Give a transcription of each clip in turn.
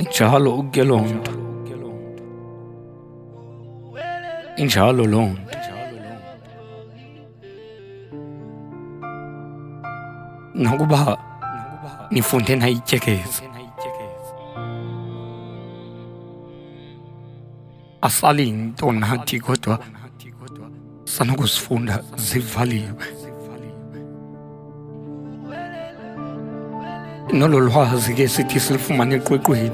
Njalo ke loo nto, injalo loo nto. Nokuba nifunde nayityekeza, asali nto nathi kodwa sanokuzifunda zivaliwe. Nolo lwazi ke sithi silifumane eqweqweni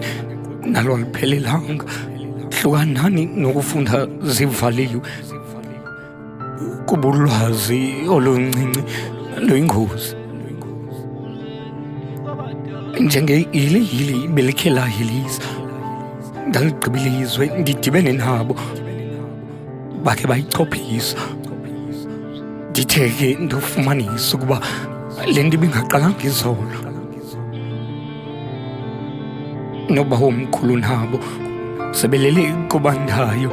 nalo aliphelelanga. Hlukanani nokufunda zivaliwe, kuba ulwazi oluncinci luyingozi. Njengehili belikhe lahilisa, ndaligqibile izwe ndidibene nabo bakhe bayichophisa. Ndithe ke ndofumanisa ukuba le nto ibingaqalanga izolo. Noba omkhulu nabo sebelele kubandayo,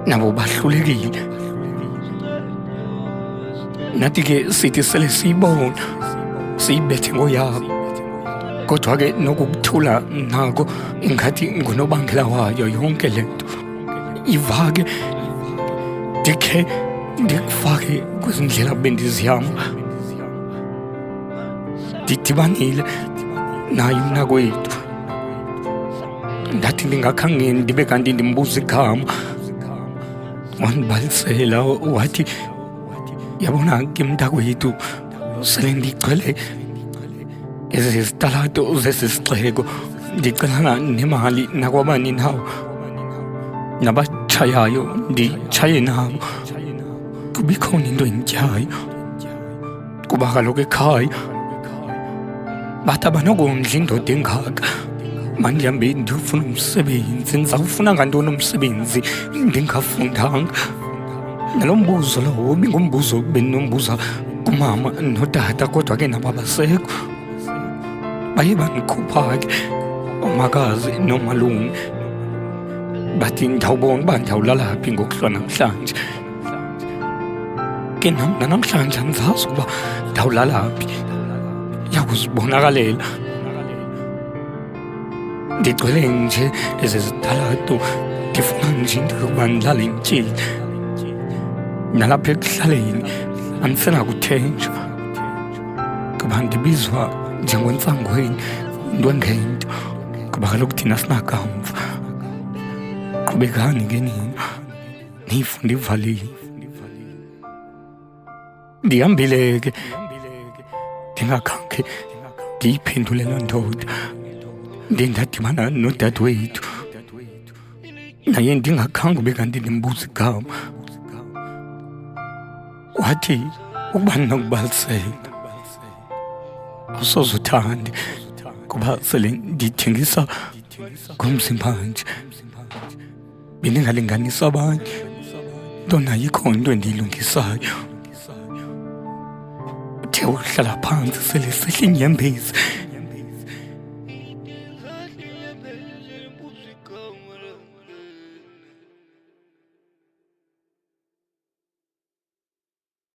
nabo bahlulekile. Nathi ke sithi sele siyibona, siyibethe ngoyabo, kodwa ke nokukuthula nako ingathi ngunobangela wayo yonke le nto. Iva ke ndikhe ndikufake kwezindlela bendizihamba. Ndidibanile naye umnakwethu, ndathi ndingakhange ndibe kanti ndimbuza igama. Wandibalisela wathi, yabona ke mntakwethu, sele ndigcwele ezi zitalato zesi sixeko, ndicelana nemali nakwabani nawo, nabatshayayo nditshaye nabo. Kuba ikhona into endityayo, kuba kaloku ekhaya bathi abanokondla indoda engaka. Mandihambe ndiyofuna umsebenzi, ndizawufuna ngantoni umsebenzi ndingafundanga? Nalo mbuzo lowo ibingumbuzo bendinombuza kumama notata, kodwa ke nabo abasekho. Baye bandikhupha ke omakazi nomalume, bathi ndawubona uba ndiyawulala phi ngokuhlwa namhlanje. Ke nam nanamhlanje andizazi ukuba ndawulala phi, yakuzibonakalela. Ndigcwele nje ezi zitalato, ndifuna nje into yokuba ndilale ndityile. Nalapha ekuhlaleni andisenakuthenjwa, kuba ndibizwa njengwentsangweni into engento, kuba kaloku thina sinakamva. Qhubekani ke nina niyifunda ivaliwe. Ndihambile ke ndingakhange ndiyiphendule loo ndoda. Ndadibana nodadewethu, naye ndingakhange ube kanti ndimbuza igama. Wathi ukuba ndinokubalisela awusoze uthande, kuba sele ndithengisa ngomzimba nje. Bendingalinganisa abanye, nto nayo ikhona into endiyilungisayo. Uthe uhlala phantsi sele sehla inyembezi,